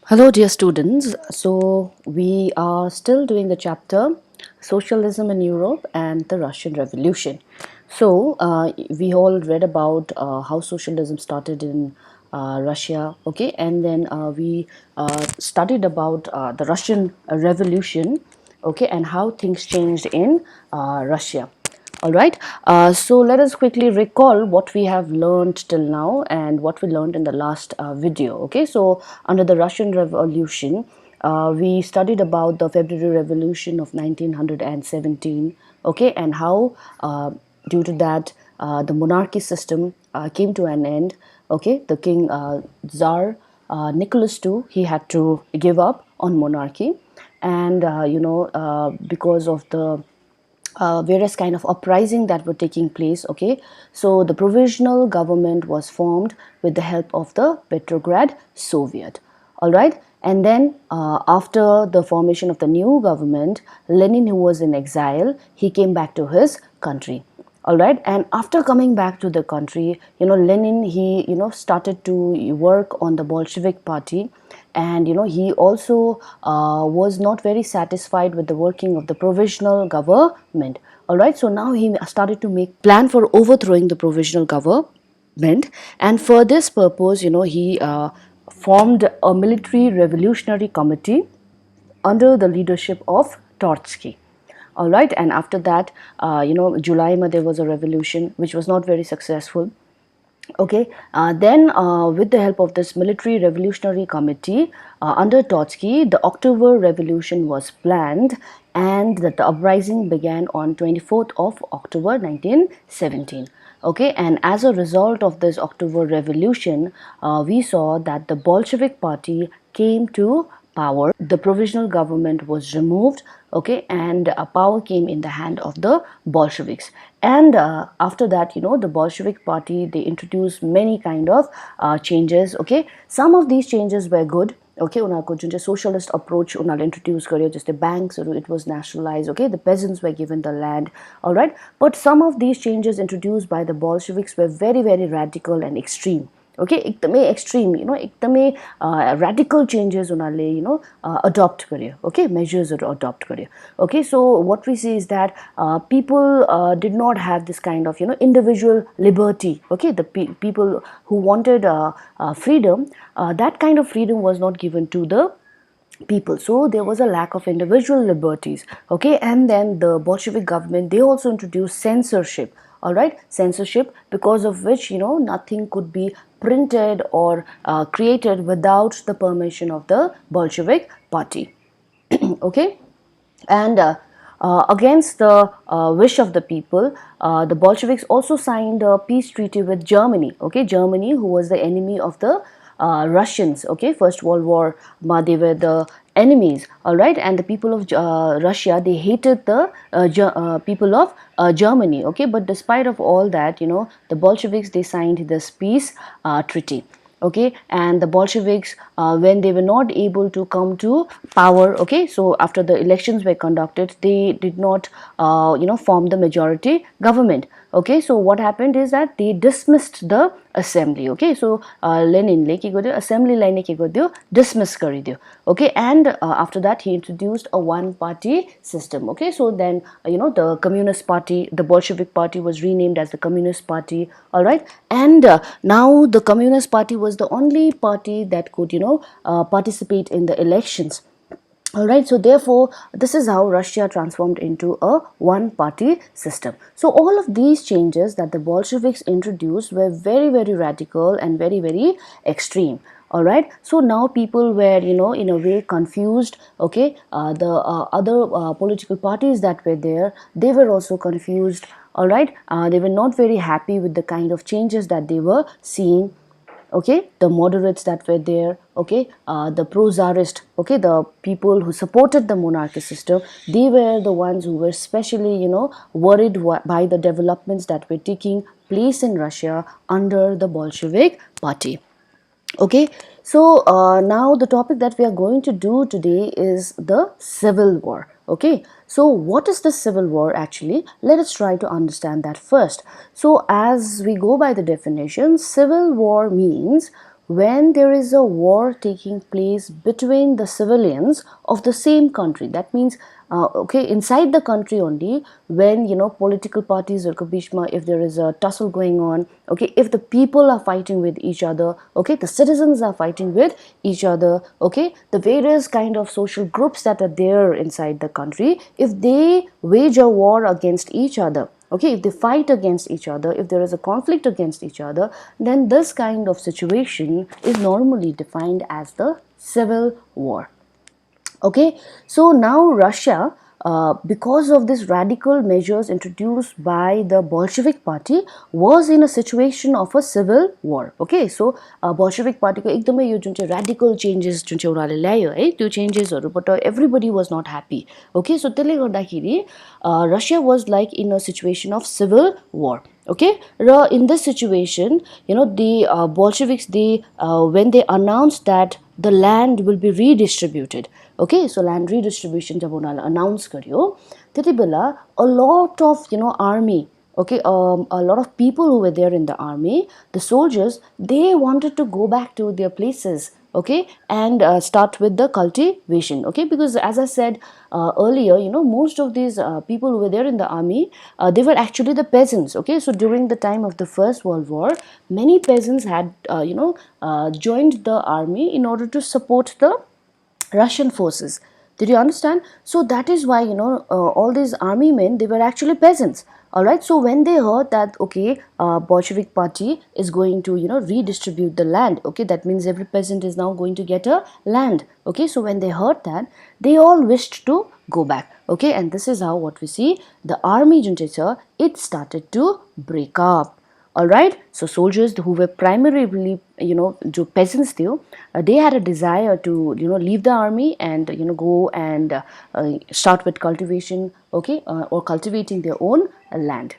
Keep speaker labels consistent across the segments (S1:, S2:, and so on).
S1: Hello, dear students. So, we are still doing the chapter Socialism in Europe and the Russian Revolution. So, we all read about how socialism started in Russia, okay, and then we studied about the Russian Revolution, okay, and how things changed in Russia. All right. So let us quickly recall what we have learned till now and what we learned in the last video. Okay. So under the Russian Revolution, we studied about the February Revolution of 1917. Okay, and how due to that the monarchy system came to an end. Okay, the king Tsar Nicholas II, he had to give up on monarchy, and because of the various kind of uprising that were taking place. Okay, so the provisional government was formed with the help of the Petrograd Soviet. All right, and then after the formation of the new government, Lenin, who was in exile, he came back to his country. All right, and after coming back to the country, Lenin, he started to work on the Bolshevik party, and he also was not very satisfied with the working of the provisional government. All right, so now he started to make plan for overthrowing the provisional government, and for this purpose, he formed a military revolutionary committee under the leadership of Trotsky. All right, and after that, July there was a revolution which was not very successful. Okay, then with the help of this military revolutionary committee under Trotsky, the October Revolution was planned, and that the uprising began on 24th of October 1917. Okay, and as a result of this October Revolution, we saw that the Bolshevik party came to power. The provisional government was removed, okay, and power came in the hand of the Bolsheviks. And after that, the Bolshevik party, they introduced many kind of changes. Okay, some of these changes were good. Okay, उनीहरूको जुन चाहिँ socialist approach उनीहरूले introduce गर्यो, जस्तै banksहरू, it was nationalized. Okay, the peasants were given the land. All right, but some of these changes introduced by the Bolsheviks were very, very radical and extreme. Okay, एकदमै extreme, एकदमै radical changes उनीहरूले adopt गर्यो. Okay, measuresहरू adopt गर्यो. Okay, so what we see is that people did not have this kind of individual liberty. Okay, the people who wanted freedom, that kind of freedom was not given to the people, so there was a lack of individual liberties. Okay, and then the Bolshevik government, they also introduced censorship. All right, censorship, because of which nothing could be printed or created without the permission of the Bolshevik party. Okay, and against the wish of the people, the Bolsheviks also signed a peace treaty with Germany. Okay, Germany, who was the enemy of the Russians. Okay, First World War, they were the enemies. All right, and the people of Russia, they hated the people of Germany. Okay, but despite of all that, the Bolsheviks, they signed this peace treaty. Okay, and the Bolsheviks, when they were not able to come to power, okay, so after the elections were conducted, they did not form the majority government. Okay, so what happened is that they dismissed the assembly. Okay, so Leninले के गर्यो, assemblyलाई नै के गरिदियो, dismiss गरिदियो. Okay, and after that he introduced a one party system. Okay, so then the Communist Party, the Bolshevik Party, was renamed as the Communist Party. All right, and now the Communist Party was the only party that could participate in the elections. All right, so therefore, this is how Russia transformed into a one-party system. So all of these changes that the Bolsheviks introduced were very, very radical and very, very extreme. All right, so now people were, in a way confused. Okay, the other political parties that were there, they were also confused. All right, they were not very happy with the kind of changes that they were seeing. Okay, the moderates that were there, okay, the pro-czarist, okay, the people who supported the monarchy system, they were the ones who were especially worried by the developments that were taking place in Russia under the Bolshevik party. Okay, so now the topic that we are going to do today is the Civil War. Okay, so what is the Civil War actually? Let us try to understand that first. So as we go by the definition, Civil War means when there is a war taking place between the civilians of the same country. That means okay, inside the country only, when political parties or kabishma, if there is a tussle going on, okay, if the people are fighting with each other, okay, the citizens are fighting with each other, okay, the various kind of social groups that are there inside the country, if they wage a war against each other, okay, if they fight against each other, if there is a conflict against each other, then this kind of situation is normally defined as the civil war. Okay, so now Russia, because of these radical measures introduced by the Bolshevik party, was in a situation of a civil war. Okay, so Bolshevik party को एकदमै यो जुन चाहिँ radical changes जुन चाहिँ उनीहरूले ल्यायो है, त्यो changesहरूबाट everybody was not happy. Okay, so त्यसले गर्दाखेरि Russia was like in a situation of civil war. Okay, in this situation, the Bolsheviks, they when they announced that the land will be redistributed, okay, so land redistribution जब उनीहरूले announce गर्यो, त्यति बेला a lot of army, okay, a lot of people who were there in the army, the soldiers, they wanted to go back to their places, okay, and start with the cultivation, okay, because as I said earlier, most of these people who were there in the army, they were actually the peasants, okay. So during the time of the First World War, many peasants had joined the army in order to support the Russian forces. Did you understand? So that is why all these army men, they were actually peasants. All right. So when they heard that okay, Bolshevik party is going to redistribute the land. Okay, that means every peasant is now going to get a land. Okay. So when they heard that, they all wished to go back. Okay, and this is how what we see, the army junta, it started to break up. All right, so soldiers who were primarily जो peasants थे, they had a desire to leave the army and go and start with cultivation, okay, or cultivating their own land.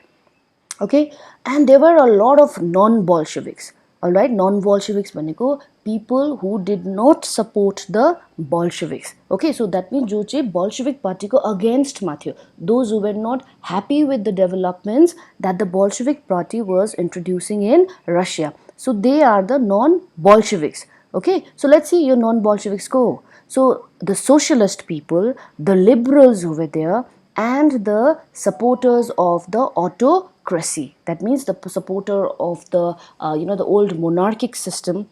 S1: Okay, and there were a lot of non-Bolsheviks. All right, non-Bolsheviks भनेको people who did not support the Bolsheviks. Okay, so that means जो चाहिँ Bolshevik party को against मा थियो, those who were not happy with the developments that the Bolshevik party was introducing in Russia. So they are the non-Bolsheviks. Okay, so let's see your non-Bolsheviks go. So the socialist people, the liberals over there, and the supporters of the autocracy. That means the supporter of the the old monarchic system.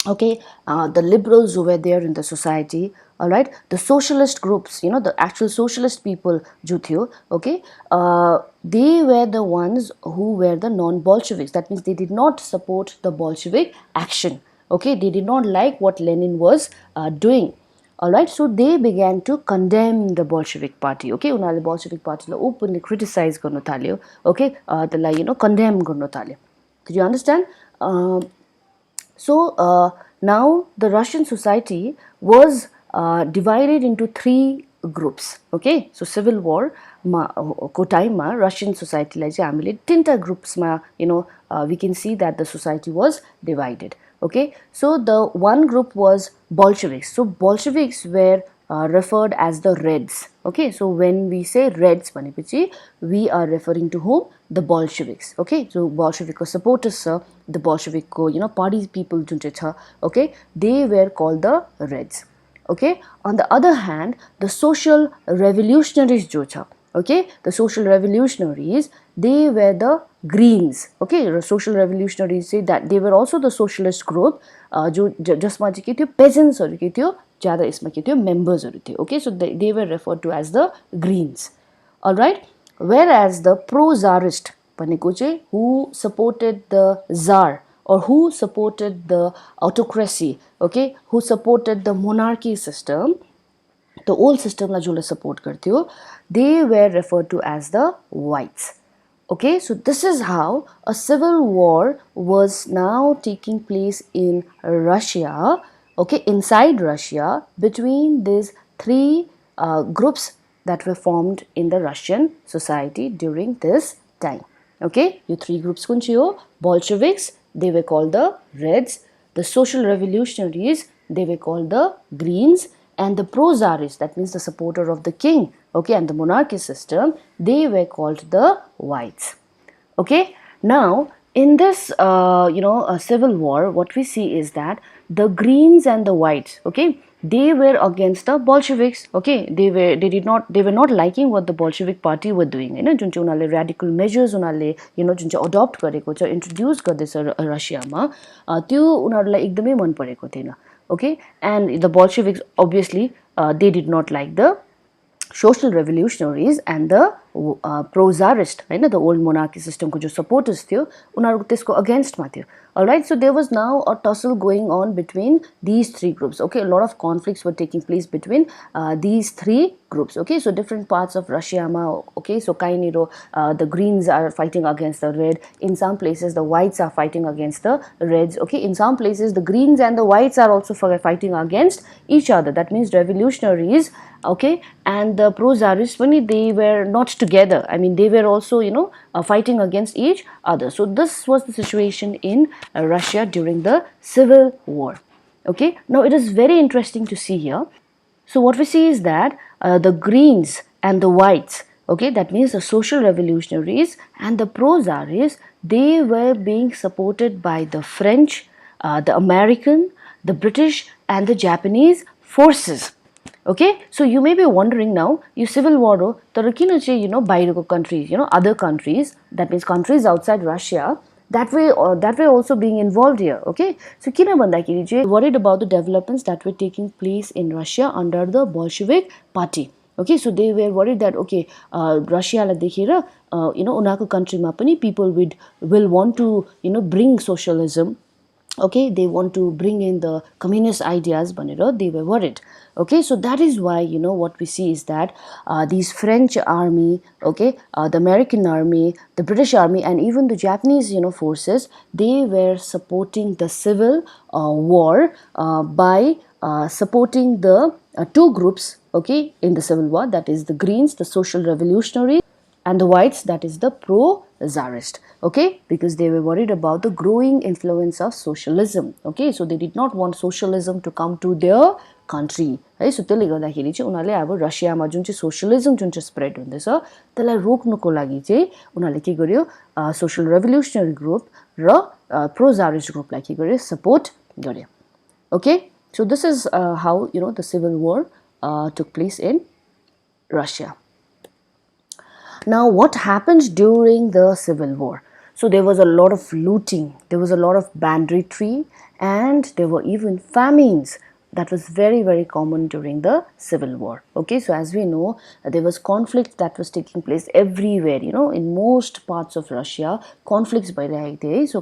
S1: Okay, the liberals who were there in the society. All right, the socialist groups, the actual socialist people, Juthio, okay, they were the ones who were the non-Bolsheviks. That means they did not support the Bolshevik action. Okay, they did not like what Lenin was doing. All right, so they began to condemn the Bolshevik party. Okay, उनीहरूले Bolshevik party लाई openly criticize गर्न थाल्यो. Okay, त्यसलाई condemn गर्न थाल्यो. Did you understand? So now the Russian society was divided into three groups. Okay, so civil war को टाइममा Russian society लाई चाहिँ हामीले तीनटा ग्रुप्समा we can see that the society was divided. Okay, so the one group was Bolsheviks. So Bolsheviks were referred as the Reds. Okay, so when we say Reds, we are referring to whom? The Bolsheviks. Okay, so Bolshevik supporters, the Bolshevik party people, okay, they were called the Reds. Okay, on the other hand, the social revolutionaries, okay, the social revolutionaries, they were the Greens. Okay, the social revolutionaries say that they were also the socialist group, जसमा चाहिँ के थियो peasants के थियो ज्यादा यसमा के थियो members थियो. Okay, so they were referred to as the Greens. All right, whereas the pro-czarist भनेको चाहिँ who supported the czar or who supported the autocracy, okay, who supported the monarchy system, the old system लाई जसले support गर्थ्यो, they were referred to as the whites. Okay, so this is how a civil war was now taking place in Russia, okay, inside Russia, between these three groups that were formed in the Russian society during this time. Okay, you three groups kun chiyo, Bolsheviks, they were called the Reds, the social revolutionaries, they were called the Greens, and the pro-czarists, that means the supporter of the king, okay, and the monarchy system, they were called the whites. Okay, now in this civil war, what we see is that the greens and the whites, okay, they were against the Bolsheviks. Okay, they were not liking what the Bolshevik party were doing. You know, जुन चाहिँ उनीहरूले radical measures उनीहरूले जुन चाहिँ adopt गरेको छ, introduce गर्दैछ रसियामा, त्यो उनीहरूलाई एकदमै मन परेको थिएन. Okay, and the Bolsheviks obviously they did not like the social revolutionaries and the pro-czarist, right? The old monarchy system ko jo supporters थियो उनीहरुको त्यसको against मा थियो. All right, so there was now a tussle going on between these three groups. Okay, a lot of conflicts were taking place between these three groups. Okay, so different parts of Russia ma, okay, so kainiro the greens are fighting against the red, in some places the whites are fighting against the reds. Okay, in some places the greens and the whites are also fighting against each other. That means revolutionaries, okay, and the pro-czarists, they were not together. I mean, they were also fighting against each other. So this was the situation in Russia during the civil war. Okay, now it is very interesting to see here. So what we see is that the greens and the whites, okay, that means the social revolutionaries and the pro-czarists, they were being supported by the French, the American, the British and the Japanese forces. Okay, so you may be wondering now, you civil war ho, tara kina chai bairako countries, other countries, that means countries outside Russia, that way also being involved here. Okay, so kina bhandakiri chai worried about the developments that were taking place in Russia under the Bolshevik party. Okay, so they were worried that okay, Russia la dekhera unako country ma pani people will want to bring socialism. Okay, they want to bring in the communist ideas, banera, they were worried. Okay, so that is why what we see is that these French army, okay, the American army, the British army and even the Japanese forces, they were supporting the civil war by supporting the two groups, okay, in the civil war, that is the Greens, the social revolutionaries, and the whites, that is the pro-czarist. Okay, because they were worried about the growing influence of socialism. Okay, so they did not want socialism to come to their country. है, सो त्यसले गर्दाखेरि चाहिँ उनीहरूले अब रसियामा जुन चाहिँ socialism जुन चाहिँ spread हुँदैछ त्यसलाई रोक्नको लागि चाहिँ उनीहरूले के गर्यो, सोशल रेभोल्युसनरी ग्रुप र प्रो-czarist ग्रुपलाई के गर्यो, सपोर्ट गर्यो. Okay, so this is how the civil war took place in Russia. Now, what happened during the civil war? So there was a lot of looting, there was a lot of banditry, and there were even famines. That was very, very common during the civil war. Okay, so as we know, there was conflict that was taking place everywhere, in most parts of Russia, conflicts by the so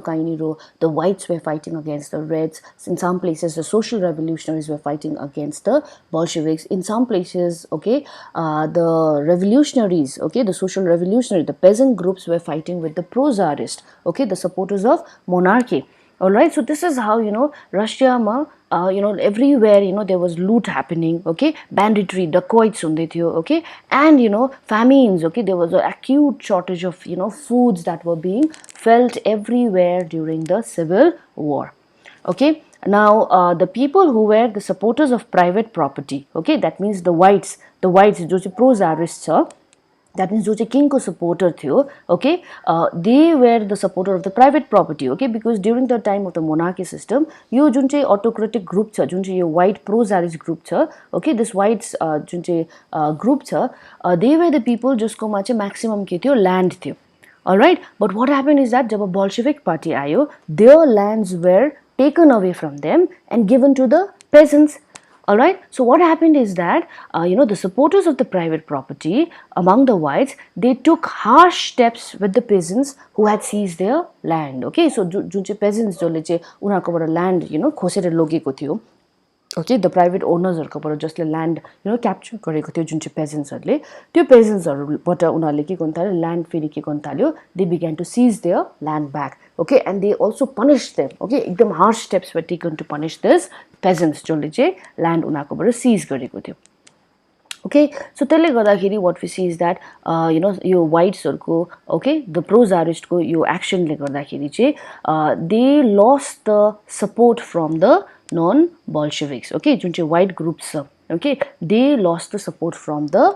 S1: the whites were fighting against the reds. In some places, the social revolutionaries were fighting against the Bolsheviks. In some places, okay, the revolutionaries, okay, the social revolutionary, the peasant groups were fighting with the pro-czarist, okay, the supporters of monarchy. All right, so this is how Russia ma everywhere there was loot happening, okay, banditry, dacoits hunde थियो, okay, and famines, okay, there was an acute shortage of foods that were being felt everywhere during the civil war. Okay, now the people who were the supporters of private property, okay, that means the whites जो चाहिँ pro-czarist छ, that means जो चाहिँ किङको supporter थियो, okay, they were the supporter of the private property, okay, because during the time of the monarchy system, यो जुन चाहिँ autocratic group छ, जुन चाहिँ यो white pro-czarist group छ, okay, this whites जुन चाहिँ group छ, they were the people जसकोमा चाहिँ maximum के थियो, land थियो. Alright, but what happened is that जब Bolshevik party आयो, their lands were taken away from them and given to the peasants. Alright, so what happened is that the supporters of the private property among the whites, they took harsh steps with the peasants who had seized their land. Okay, so जुन चाहिँ peasants जसले चाहिँ उनीहरुकोबाट land खोसेर लगेको थियो, okay, the private owners हरुकोबाट जसले land capture गरेको थियो जुन चाहिँ peasants हरुले, त्यो peasants हरुबाट उनीहरुले के गर्नु थाल्यो, land फेरि के गर्नु थाल्यो, they began to seize their land back. Okay, and they also punished them. Okay, एकदम harsh steps were taken to punish this peasants जसले चाहिँ land उनीहरुकोबाट seize गरेको थियो. Okay, so त्यसले गर्दाखेरि what we see is that yo whites हरुको, okay, the pro-czarist को यो action ले गर्दाखेरि चाहिँ they lost the support from the non-Bolsheviks, okay, जुन चाहिँ white groups छ, okay, they lost the support from the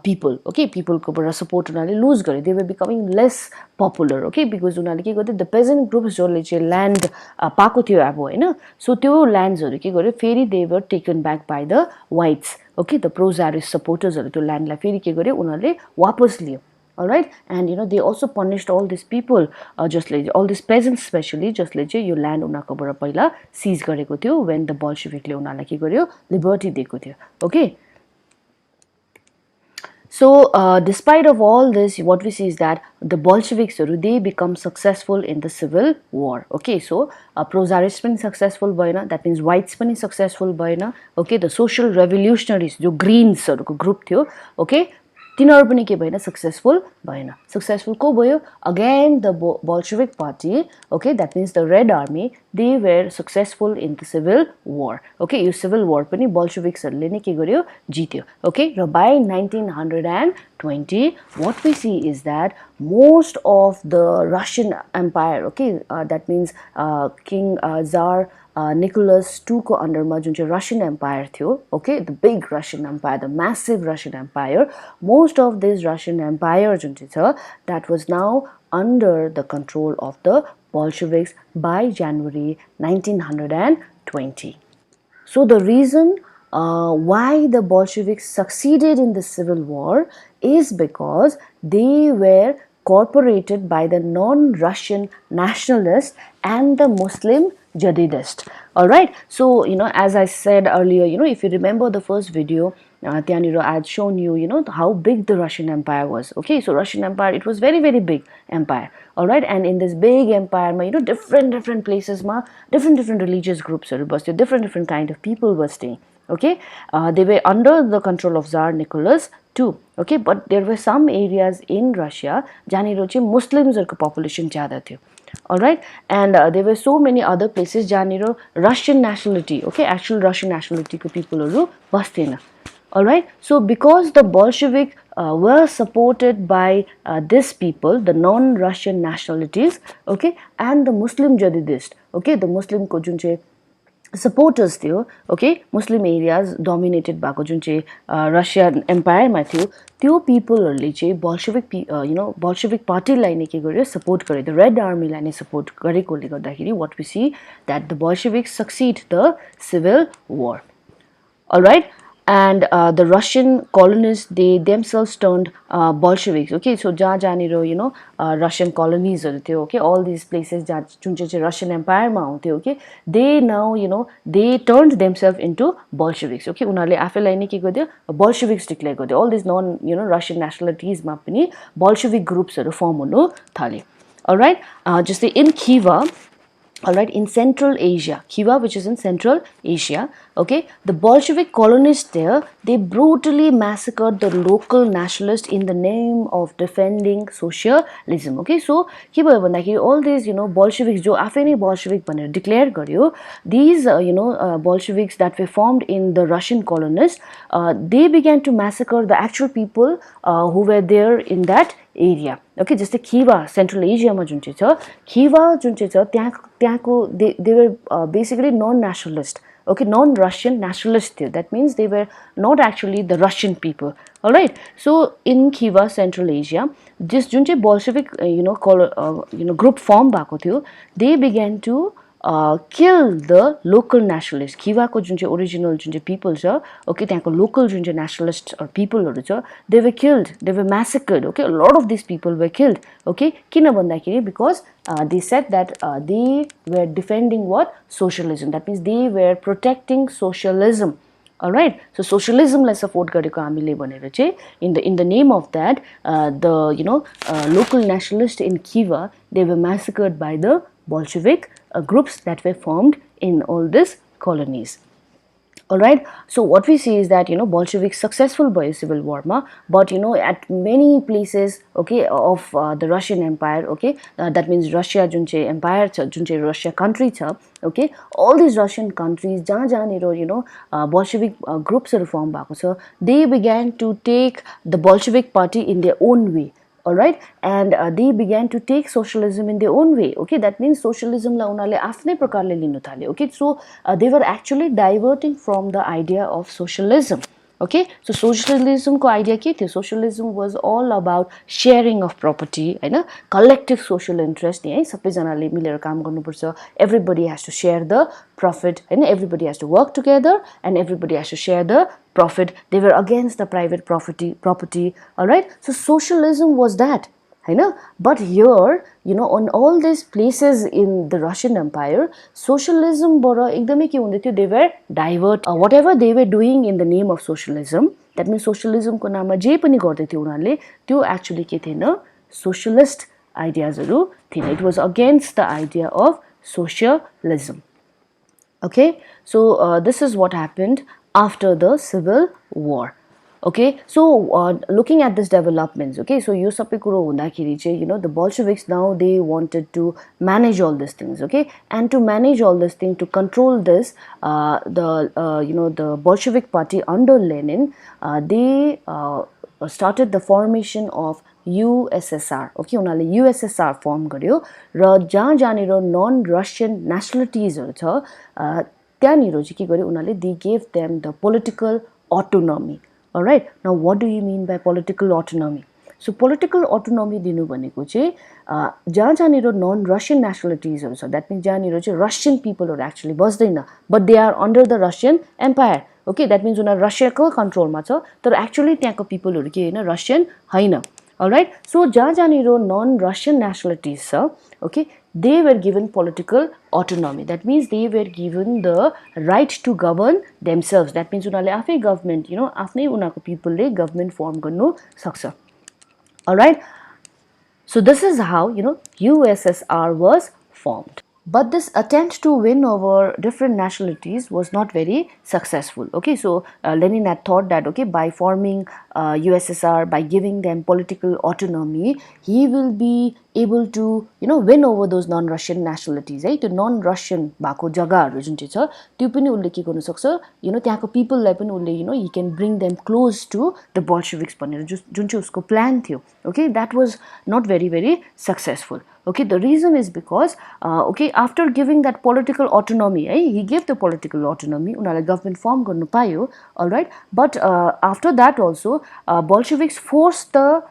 S1: people, okay, people को बाट support उनीहरूले lose गरे, they were becoming less popular, okay, because उनीहरूले के गर्थे, the peasant groups जसले चाहिँ land पाएको थियो अब हैन, so त्यो landsहरू के गर्यो फेरि they were taken back by the whites, okay, the pro-czarist supportersहरू त्यो landलाई फेरि के गर्यो उनीहरूले वापस लियो. Alright, and they also punished all these people, just like all these peasants especially, just like yo land उनीहरूको बाट पहिला seize गरेको थियो when the Bolshevik ले उनीहरूलाई के गर्यो liberty दिएको थियो. Okay, so despite of all this, what we see is that the Bolsheviks they become successful in the civil war. Okay, so pro-czarist पनि successful भएन, that means whites पनि successful भएन. Okay, the social revolutionaries जो greens को group थियो, okay, तिनीहरु पनि के भएन सक्सेसफुल भएन. सक्सेसफुल को भयो again the Bolshevik party, okay, that means the red army, they were successful in the civil war. Okay, yo civil war पनि Bolsheviks हरुले नै के गर्यो जित्यो. Okay, raw by 1920 what we see is that most of the Russian empire, okay, that means King Tsar Nicholas II को अंडरमा जुन चाहिँ Russian empire थियो, okay, the big Russian empire, the massive Russian empire, most of this Russian empire जुन चाहिँ छ that was now under the control of the Bolsheviks by January 1920. So the reason why the Bolsheviks succeeded in the civil war is because they were cooperated by the non-Russian nationalists and the Muslim Jadidist. Alright, so as I said earlier, if you remember the first video, I had shown you, how big the Russian Empire was. Okay, so Russian Empire, it was very, very big empire. Alright, and in this big empire, different places, different religious groups, different kind of people were staying. Okay, they were under the control of Tsar Nicholas II. Okay, but there were some areas in Russia, jahaniro चाहिँ Muslims population ज्यादा थियो. Alright, and there were so many other places jahaniro Russian nationality, okay, actual Russian nationality को people बस्थेन. Alright, so because the Bolshevik were supported by these people, the non-Russian nationalities, okay, and the Muslim Jadidist, okay, the Muslim को जुन चाहिँ supporters थियो, okay, Muslim areas dominated भएको जुन चाहिँ Russian empire मा थियो, त्यो people हरुले चाहिँ Bolshevik Bolshevik party लाई नै के गर्यो support गर्यो, the red army लाई नै support गरेकोले गर्दाखेरि what we see that the Bolsheviks succeed the civil war. Alright, and the Russian colonists, they themselves turned Bolsheviks. Okay, so jahaniro Russian colonies okay, all these places जुन चाहिँ Russian empire मा हुन्थ्यो, okay, they now they turned themselves into Bolsheviks. Okay, उनीहरुले आफैलाई नै के गर्दियो Bolsheviks declare गर्दियो. All these non Russian nationalities मा पनि Bolshevik groups हरु form हुनु थाले. Alright, जस्तै in Khiva, alright, in Central Asia, Khiva, which is in Central Asia, okay, the Bolshevik colonists there, they brutally massacred the local nationalists in the name of defending socialism. Okay, so के भयो भन्दाखेरि all these Bolsheviks जो आफै नै Bolshevik भनेर declare गर्यो, these Bolsheviks that were formed in the Russian colonists, they began to massacre the actual people who were there in that area. Okay, जस्तै Khiva, Central Asia मा जुन चाहिँ छ, Khiva जुन चाहिँ छ त्यहाँको they were basically non-nationalist, okay, non-Russian nationalist थियो. That means they were not actually the Russian people. Alright, so in Khiva, Central Asia, this जुन चाहिँ Bolshevik group form भएको थियो, they began to kill the local nationalists. Khiva को जुन चाहिँ original जुन चाहिँ people छ, okay, त्यहाँको local जुन चाहिँ nationalists or people हरु छ, they were killed, they were massacred. Okay, a lot of these people were killed. Okay, किन भन्दाखेरि because they said that they were defending what? Socialism. That means they were protecting socialism. Alright, so socialism lie support गरेको हामीले भनेर चाहिँ in the name of that the local nationalists in Khiva, they were massacred by the Bolshevik groups that were formed in all these colonies. Alright, so what we see is that Bolsheviks successful by civil war ma, but at many places, okay, of the Russian empire, okay, that means Russia जुन चाहिँ empire छ, जुन चाहिँ Russia country छ, okay, all these Russian countries जहाँनिर Bolshevik groups हरु form भएको छ, they began to take the Bolshevik party in their own way. all right, and they began to take socialism in their own way. Okay, that means socialism la unale आफ्नै प्रकारले लिनु थाल्यो. Okay, so they were actually diverting from the idea of socialism. Okay, so socialism ko idea ke थियो? Socialism was all about sharing of property, Hahn, collective social interest नि है, सबैजनाले मिलेर काम गर्नुपर्छ, everybody has to share the profit, Hahn, everybody has to work together and everybody has to share the profit. They were against the private property, all right. So socialism was that, Hahn. But here, you know, on all these places in the Russian Empire, socialism बाट एकदमै के हुँदै थियो? They were divert, whatever they were doing in the name of socialism, that means socialism को नाममा जे पनि गर्दै थियो उनीहरूले, त्यो actually के थिएन? Socialist ideasहरू थिएन. It was against the idea of socialism. Okay, so this is what happened after the Civil War. Okay, so looking at these developments, okay, so यो सबै कुरो हुँदाखेरि चाहिँ, you know, the Bolsheviks now they wanted to manage all these things. Okay, and to manage all this thing, to control this, you know, the Bolshevik party under Lenin, they started the formation of USSR. Okay, उनीहरूले USSR firm गर्यो र जहाँ जहाँनिर none Russian नेसनलिटिजहरू छ त्यहाँनिर चाहिँ के गर्यो उनीहरूले? they gave them the political autonomy. All right, now what do you mean by political autonomy? So political autonomy दिनु भनेको चाहिँ जहाँ जहाँनिर नन रसियन नेसनलिटिजहरू छ, द्याट मिन्स जहाँनिर चाहिँ रसियन पिपलहरू एक्चुअली बस्दैन, but they are under the Russian empire. Okay, that means उनीहरू रसियाको कन्ट्रोलमा छ तर एक्चुअली त्यहाँको पिपलहरू के होइन? रसियन होइन. अलराइट, सो जहाँ जहाँनिर नन रसियन नेसनलिटिज छ, okay, they were given political autonomy. That means they were given the right to govern themselves. That means उनीहरूले आफै गभर्नमेन्ट, you know, आफ्नै उनीहरूको पिपलले गभर्नमेन्ट फर्म गर्नु सक्छ. Alright, so this is how, you know, USSR was formed. But this attempt to win over different nationalities was not very successful. Okay, so Lenin had thought that, okay, by forming USSR, by giving them political autonomy, he will be able to, you know, win over those non-Russian nationalities. Right? The non-Russian bako jagaharu जुन चाहिँ छ त्यो पनि उले के गर्न सक्छ, you know, त्यहाँको पिपललाई पनि उले, you know, he can bring them close to the Bolsheviks भनेर जुन चाहिँ उसको प्लान थियो. Okay, that was not very successful. Okay, the reason is because okay, after giving that political autonomy, he gave the political autonomy, उनीहरुले government form गर्नु पायो, all right, but after that also Bolsheviks forced the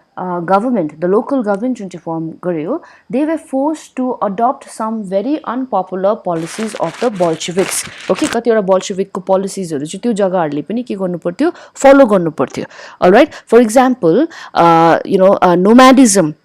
S1: government, the local government जुन चाहिँ form गर्यो, they were forced to adopt some very unpopular policies of the Bolsheviks. Okay, कतिवटा Bolshevik को policies हरु चाहिँ त्यो जग्गाहरुले पनि के गर्नु पर्थ्यो? Follow गर्नु पर्थ्यो. All right, for example, you know, nomadism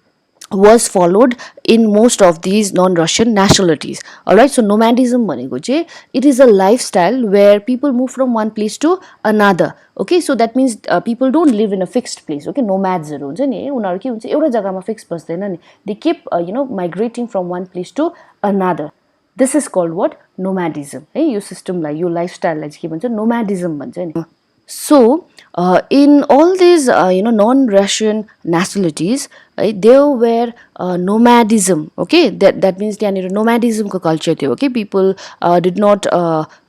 S1: was followed in most of these non-Russian nationalities. Alright, so nomadism भनेको चाहिँ it is a lifestyle where people move from one place to another. Okay, so that means people don't live in a fixed place. Okay, nomadsहरू हुन्छ नि, उनीहरु के हुन्छ एउटा जग्गामा fix बस्दैन नि, they keep you know, migrating from one place to another. This is called what? Nomadism. है, यो सिस्टमलाई, यो लाइफस्टाइललाई चाहिँ के भन्छ? नोमाडिजम भन्छ नि. So in all these you know, non-Russian nationalities, there were nomadism. Okay, that means त्यहाँनिर nomadism को culture थियो. Okay, people did not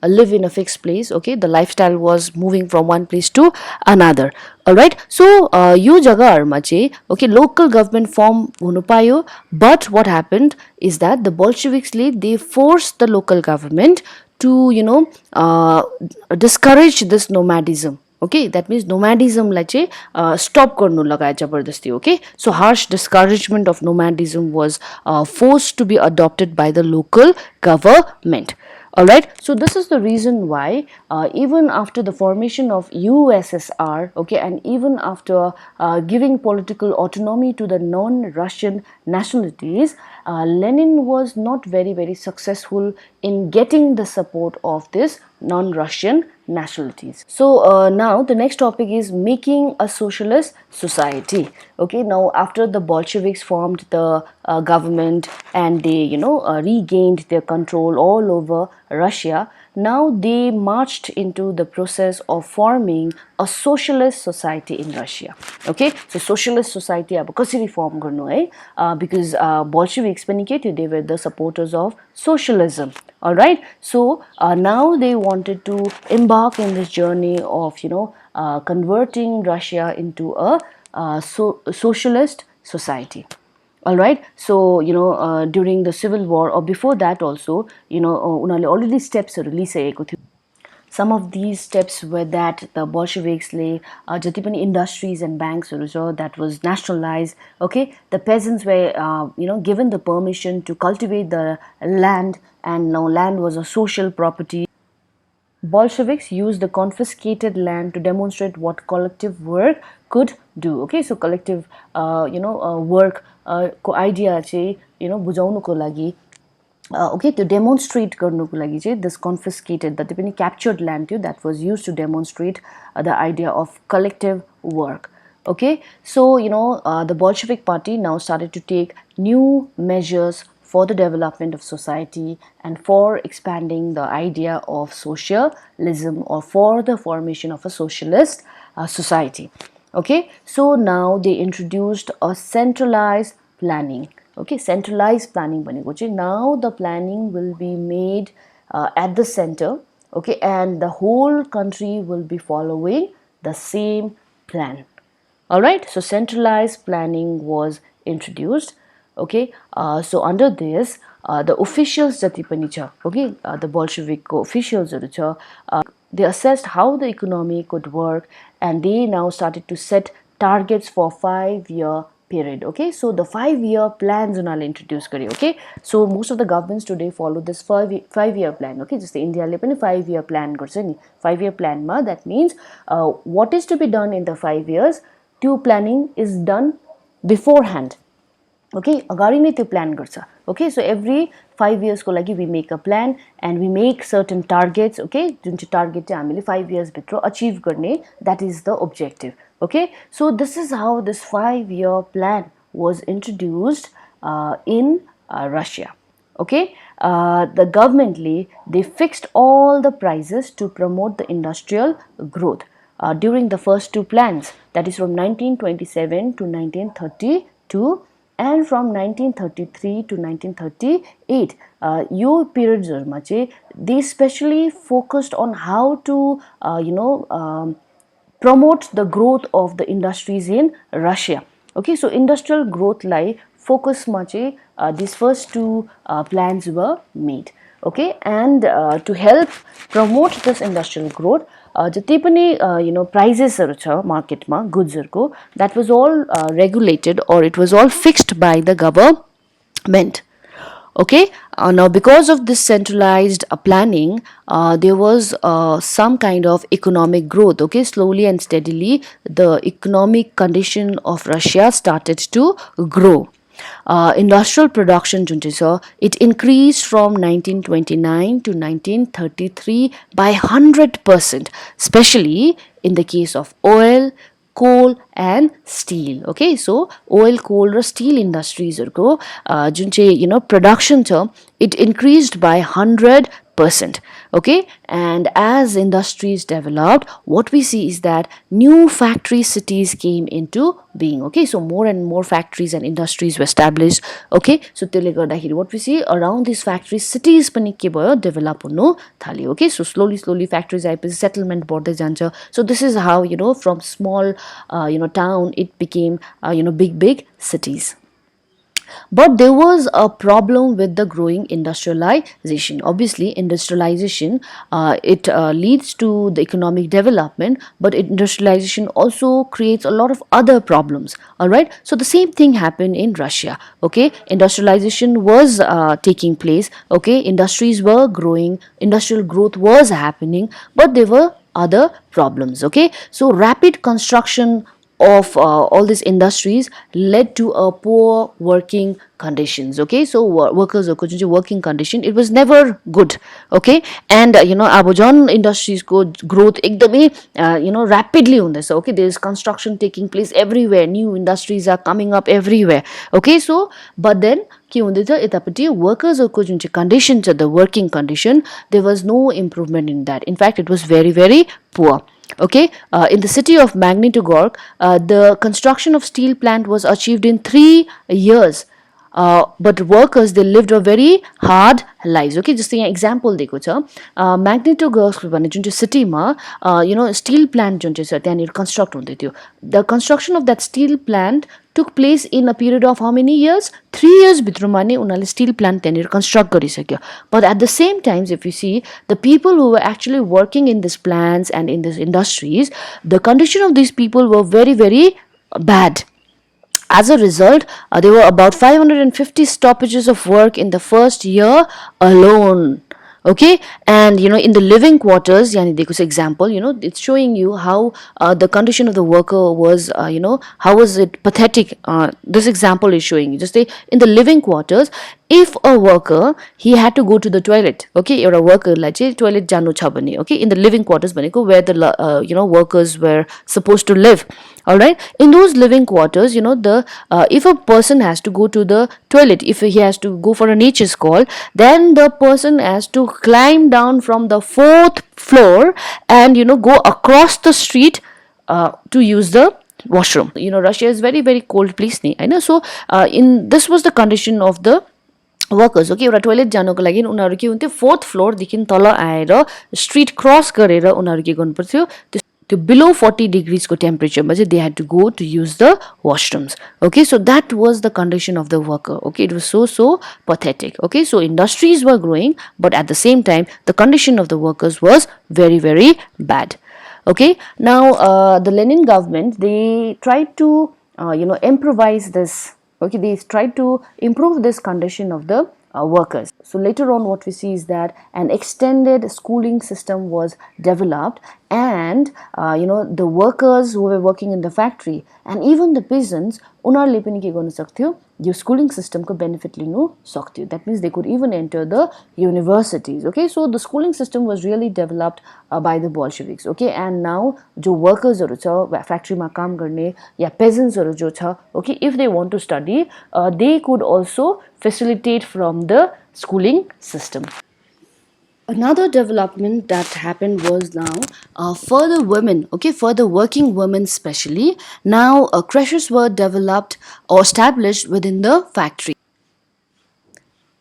S1: live in a fixed place. Okay, the lifestyle was moving from one place to another. Alright, so यो जग्गाहरुमा चाहिँ okay, local government form हुनु पायो, but what happened is that the Bolsheviks they forced the local government to, you know, discourage this nomadism. Okay, that means nomadism लाई चाहिँ stop गर्नु लगायो जबरदस्ती. Okay, so harsh discouragement of nomadism was forced to be adopted by the local government. Alright, so this is the reason why even after the formation of USSR, okay, and even after giving political autonomy to the non-Russian nationalities, Lenin was not very successful in getting the support of this non-Russian nationalities. So now the next topic is making a socialist society. Okay, now after the Bolsheviks formed the government and they, you know, regained their control all over Russia, now they marched into the process of forming a socialist society in Russia. Okay, so socialist society अब कसरी form गर्नु है, because Bolsheviks पनि के थियो, they were the supporters of socialism. Alright, so now they wanted to embark in this journey of, you know, converting Russia into a socialist society. All right, so during the civil war or before that also, उनीहरूले already steps लिइसकेको थियो. Some of these steps were that the Bolsheviks jati pani industries and banks that was nationalized. Okay, the peasants were given the permission to cultivate the land, and now land was a social property. Bolsheviks used the confiscated land to demonstrate what collective work could do. Okay, so collective work को idea चाहिँ बुझाउनुको लागि okay, to demonstrate गर्नुको लागि चाहिँ this confiscated, जति पनि captured land थियो, that was used to demonstrate the idea of collective work. Okay, so the Bolshevik party now started to take new measures for the development of society and for expanding the idea of socialism, or for the formation of a socialist society. Okay, so now they introduced a centralized planning. Okay, centralized planning भनेको चाहिँ now the planning will be made at the center. Okay, and the whole country will be following the same plan. All right, so centralized planning was introduced. Okay, so under this the officials jati pani cha, okay, the Bolshevik officials they assessed how the economy could work, and they now started to set targets for 5-year period. Okay, so the 5-year plans unale introduce gare. Okay, so most of the governments today follow this 5-year plan. Okay, just India le pani 5-year plan garcha ni. 5-year plan ma, that means what is to be done in the 5 years, त्यो planning is done beforehand. Okay, अगाडि नै त्यो plan गर्छ. Okay, so every 5 years को लागि we make a plan and we make certain targets. Okay, जुन चाहिँ target चाहिँ हामीले 5 years भित्र achieve गर्ने, that is the objective. Okay, so this is how this 5-year plan was introduced in Russia. Okay, the governmentally they fixed all the prices to promote the industrial growth during the first two plans, that is from 1927 to 1932 and from 1933 to 1938. Your periods they specially focused on how to promote the growth of the industries in Russia. Okay, so industrial growth lie focus these first two plans were made. Okay, and to help promote this industrial growth, जति पनि prices छ market मा goods को, that was all regulated, or it was all fixed by the government. Okay, now because of this centralized planning, there was some kind of economic growth. Okay, slowly and steadily the economic condition of Russia started to grow. Industrial production it increased from 1929 to 1933 by 100%, especially in the case of oil, coal and steel. Okay, so oil, coal or steel industries production it increased by 100%. Okay, and as industries developed, what we see is that new factory cities came into being. Okay, so more and more factories and industries were established. Okay, so what we see around these factory cities pani ke bhayo develop hunu thali. Okay, so slowly factories settlement bardai jancha. So this is how from small town it became big cities. But there was a problem with the growing industrialization. Obviously, industrialization it leads to the economic development, but industrialization also creates a lot of other problems. All right, so the same thing happened in Russia. Okay, industrialization was taking place. Okay, industries were growing, industrial growth was happening, but there were other problems. Okay, so rapid construction of all these industries led to a poor working conditions. Okay, so workers working condition, it was never good. Okay, and अब जन industries को growth एकदमै rapidly हुँदैछ. Okay, there is construction taking place everywhere, new industries are coming up everywhere. Okay, so but then के हुँदैछ यतापट्टि वर्कर्सको जुन चाहिँ condition छ, the working condition, there was no improvement in that. In fact, it was very poor. Okay, in the city of Magnitogorsk, the construction of steel plant was achieved in 3 years. but workers, they lived a very hard lives. Okay, जस्तै यहाँ example दिएको छ, म्याग्नेटोगर्स्क भन्ने जुन चाहिँ सिटीमा still plant जुन चाहिँ छ त्यहाँनिर कन्स्ट्रक्ट हुँदै थियो. The construction of that still plant took place in a period of how many years? 3 years भित्रमा नै उनीहरूले स्टिल प्लान्ट त्यहाँनिर कन्स्ट्रक्ट गरिसक्यो. But at the same time, if you see, the people who were actually working in these plants and in these industries, the condition of these people were very, very bad. As a result, there were about 550 stoppages of work in the first year alone. Okay, and in the living quarters, yani dekho example, it's showing you how the condition of the worker was, how was it pathetic. This example is showing you, just say in the living quarters, if a worker, he had to go to the toilet, okay, or a worker like toilet janu cha bhane, okay, in the living quarters bhaneko where the workers were supposed to live. All right, in those living quarters, the if a person has to go to the toilet, if he has to go for a nature's call, then the person has to climb down from the fourth floor and go across the street to use the washroom. Russia is very, very cold place ni, I know. So in this was the condition of the workers. Okay, एउटा toilet जानको लागि उनीहरू के हुन्थ्यो, fourth फ्लोरदेखि तल आएर street cross गरेर उनीहरू के गर्नु पर्थ्यो, त्यो बिलो 40 डिग्रीजको टेम्परेचरमा चाहिँ they had to go to use the washrooms. Okay, so that was the condition of the worker. Okay, it was so pathetic. Okay, so industries were growing, but at the same time the condition of the workers was very, very bad. Okay, now the Lenin government, they tried to improvise this. Okay, they tried to improve this condition of the workers. So later on what we see is that an extended schooling system was developed, and the workers who were working in the factory and even the peasants, उनीहरूले पनि के गर्न सक्थ्यो, यो schooling system को benefit लिनु सक्थ्यो. That means they could even enter the universities. Okay, so the schooling system was really developed by the Bolsheviks. Okay, and now जो workers हरु छ factory मा काम गर्ने या peasants हरु जो छ, okay, if they want to study, they could also facilitate from the schooling system. Another development that happened was now for the women, okay, for the working women especially, now creches were developed or established within the factory.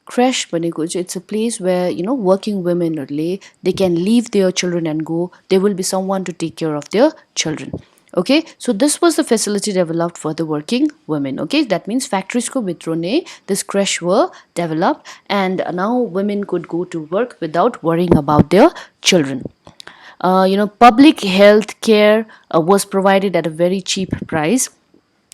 S1: Creche bhaneko चाहिँ it's a place where working women they can leave their children and go. There will be someone to take care of their children. Okay, so this was the facility developed for the working women. Okay, that means factories ko bhitro ne this creche were developed, and now women could go to work without worrying about their children. Public health care was provided at a very cheap price.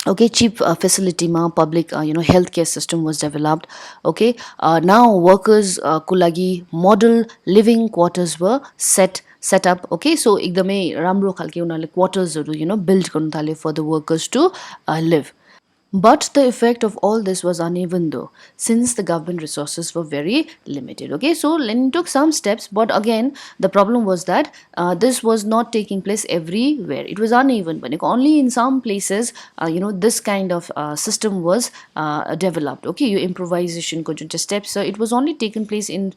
S1: Okay, cheap facility ma public healthcare system was developed. Okay, now workers ko lagi model living quarters were set up. Okay, so ekdamai राम्रो खालके उनीहरूले क्वार्टर्सहरु build गर्नु थाल्यो for the workers to live. But the effect of all this was uneven though, since the government resources were very limited. Okay, so Lenin took some steps, but again the problem was that this was not taking place everywhere. It was uneven. Only in some places this kind of system was developed. Okay, your improvisation ko junta steps, so it was only taken place in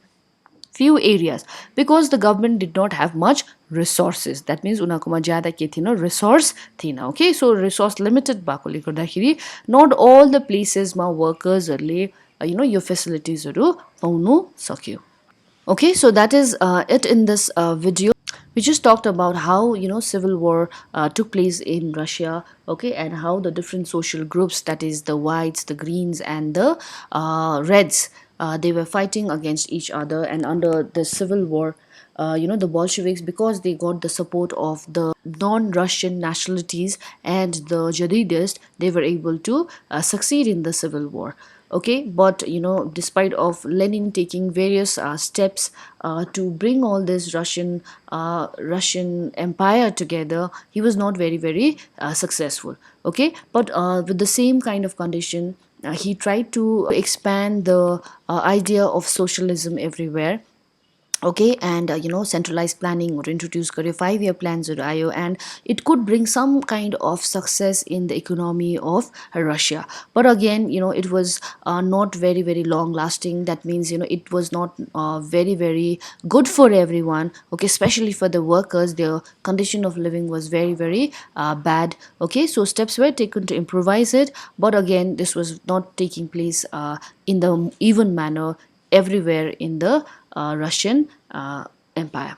S1: few areas because the government did not have much resources. That means unakoma jyada ke thina resource thina. Okay, so resource limited bakole gardakhiri not all the places ma workers harle your facilities haru paunu sakyo. Okay, so that is it in this video. We just talked about how civil war took place in Russia. Okay, and how the different social groups, that is the whites, the greens and the reds, they were fighting against each other. And under the civil war, the Bolsheviks, because they got the support of the non-Russian nationalities and the Jadidists, they were able to succeed in the civil war. Okay, but despite of Lenin taking various steps to bring all this Russian empire together, he was not very, very successful. Okay, but with the same kind of condition, he tried to expand the idea of socialism everywhere. okay. And centralized planning would introduce career 5-year plans with IO, and it could bring some kind of success in the economy of Russia. But again, it was not very very long lasting. That means, it was not very very good for everyone, okay, especially for the workers. Their condition of living was very very bad, okay. So steps were taken to improvise it, but again, this was not taking place in the even manner everywhere in the Russian Empire.